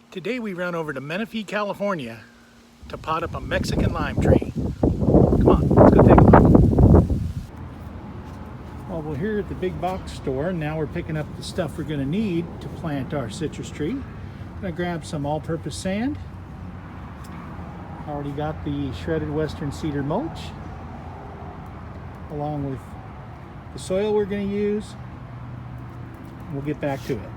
Today we ran over to Menifee, California to pot up a Mexican lime tree. Come on, let's go take a look. Well, we're here at the big box store. Now we're picking up the stuff we're going to need to plant our citrus tree. I'm going to grab some all-purpose sand. Already got the shredded western cedar mulch, along with the soil we're going to use. We'll get back to it.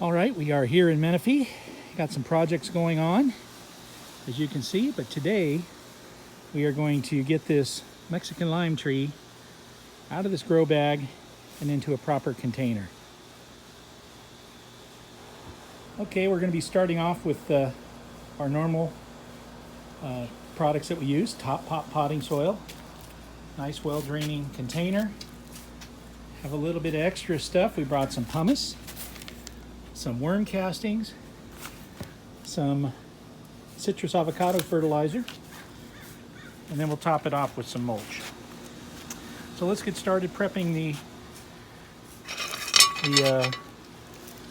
All right, we are here in Menifee. Got some projects going on, as you can see, but today we are going to get this Mexican lime tree out of this grow bag and into a proper container. Okay, we're going to be starting off with our normal products that we use. Top pot potting soil, nice well draining container. Have a little bit of extra stuff. We brought some pumice, some worm castings, some citrus avocado fertilizer, and then we'll top it off with some mulch. So let's get started prepping the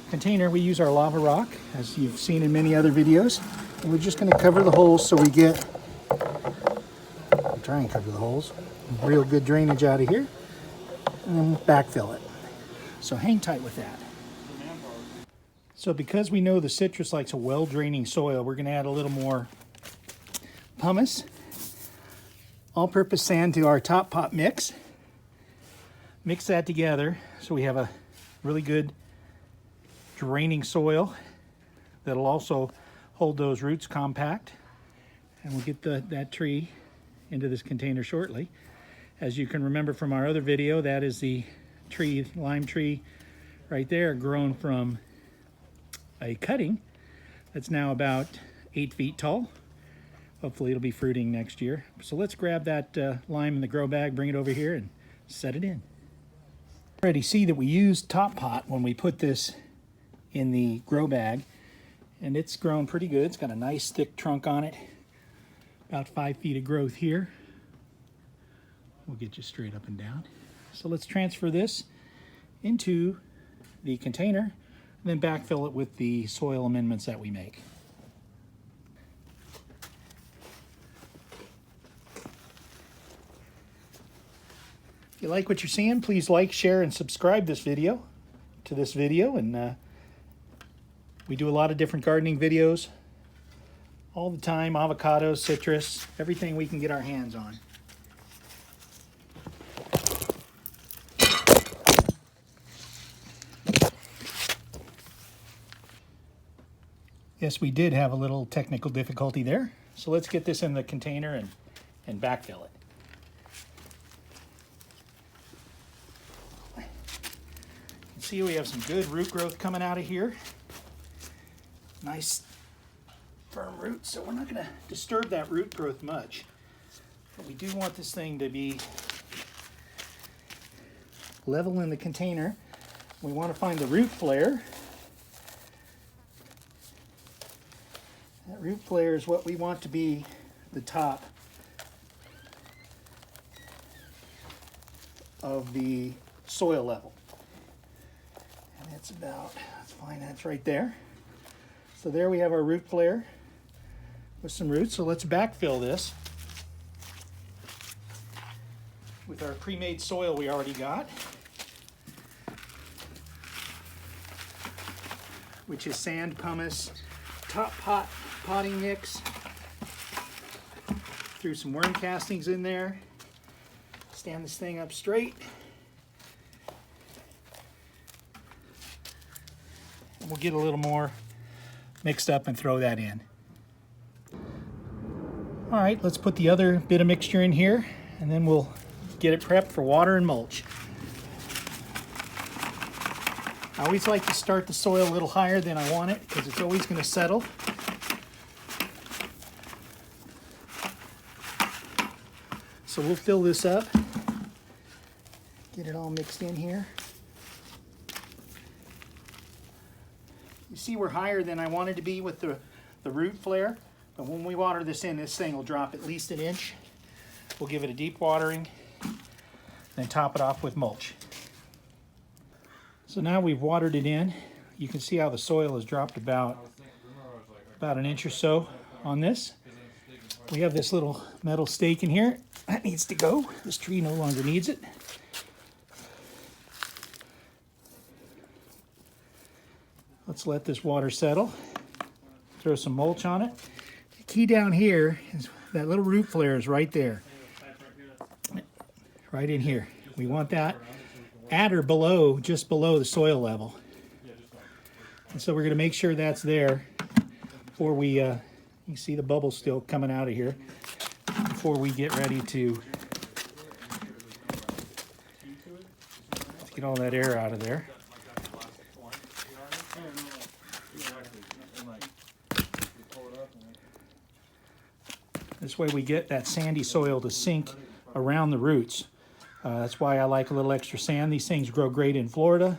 container. We use our lava rock, as you've seen in many other videos. And we're just going to cover the holes so we get, try and cover the holes, real good drainage out of here, and then backfill it. So hang tight with that. So because we know the citrus likes a well-draining soil, we're going to add a little more pumice, all-purpose sand to our top pot mix. Mix that together so we have a really good draining soil that'll also hold those roots compact. And we'll get that tree into this container shortly. As you can remember from our other video, that is the tree, lime tree right there, grown from a cutting that's now about 8 feet tall. Hopefully it'll be fruiting next year. So let's grab that lime in the grow bag, bring it over here and set it in. Already see that we used top pot when we put this in the grow bag, and it's grown pretty good. It's got a nice thick trunk on it, about 5 feet of growth here. We'll get you straight up and down. So let's transfer this into the container and then backfill it with the soil amendments that we make. If you like what you're seeing, please like, share, and subscribe to this video. And we do a lot of different gardening videos all the time. Avocados, citrus, everything we can get our hands on. Yes, we did have a little technical difficulty there. So let's get this in the container and backfill it. You can see we have some good root growth coming out of here. Nice firm roots, so we're not going to disturb that root growth much. But we do want this thing to be level in the container. We want to find the root flare. That root flare is what we want to be the top of the soil level. And it's about, let's find that's right there. So there we have our root flare with some roots. So let's backfill this with our pre-made soil we already got, which is sand, pumice, top pot potting mix. Threw some worm castings in there. Stand this thing up straight. And we'll get a little more mixed up and throw that in. All right, let's put the other bit of mixture in here and then we'll get it prepped for water and mulch. I always like to start the soil a little higher than I want it because it's always going to settle. So we'll fill this up, get it all mixed in here. You see we're higher than I wanted to be with the root flare, but when we water this in, this thing will drop at least an inch. We'll give it a deep watering, then top it off with mulch. So now we've watered it in. you can see how the soil has dropped about an inch or so on this. We have this little metal stake in here. That needs to go. This tree no longer needs it. Let's let this water settle. Throw some mulch on it. The key down here is that little root flare is right there. Right in here. We want that at or below, just below the soil level. And so we're going to make sure that's there before we, you can see the bubbles still coming out of here, before we get ready to get all that air out of there. This way we get that sandy soil to sink around the roots. That's why I like a little extra sand. These things grow great in Florida.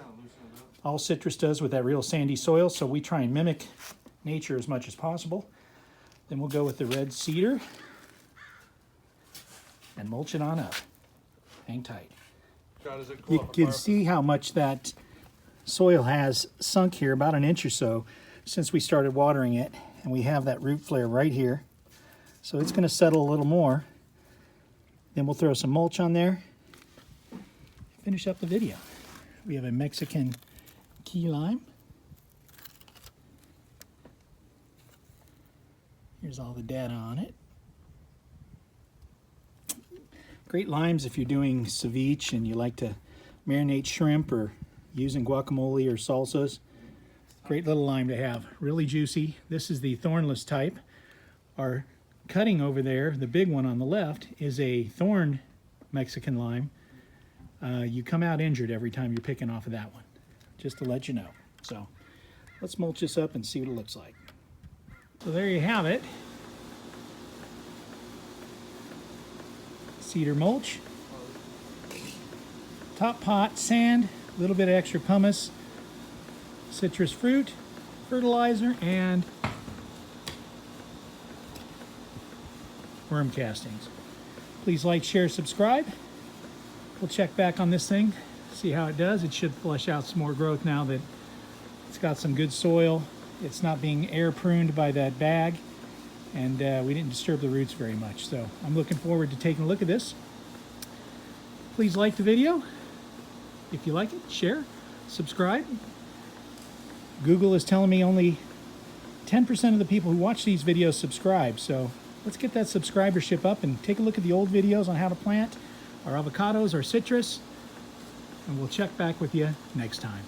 All citrus does with that real sandy soil, so we try and mimic nature as much as possible. Then we'll go with the red cedar and mulch it on up. Hang tight. You can see how much that soil has sunk here, about an inch or so, since we started watering it. And we have that root flare right here. So it's going to settle a little more. Then we'll throw some mulch on there. Finish up the video. We have a Mexican key lime. Here's all the data on it. Great limes if you're doing ceviche and you like to marinate shrimp or using guacamole or salsas. Great little lime to have. Really juicy. This is the thornless type. Our cutting over there, the big one on the left, is a thorn Mexican lime. You come out injured every time you're picking off of that one, just to let you know. So let's mulch this up and see what it looks like. So there you have it. Cedar mulch, top pot sand, a little bit of extra pumice, citrus fruit, fertilizer, and worm castings. Please like, share, subscribe. We'll check back on this thing, see how it does. It should flush out some more growth now that it's got some good soil. It's not being air pruned by that bag, and we didn't disturb the roots very much. So I'm looking forward to taking a look at this. Please like the video. If you like it, share, subscribe. Google is telling me only 10% of the people who watch these videos subscribe. So let's get that subscribership up and take a look at the old videos on how to plant our avocados, our citrus, and we'll check back with you next time.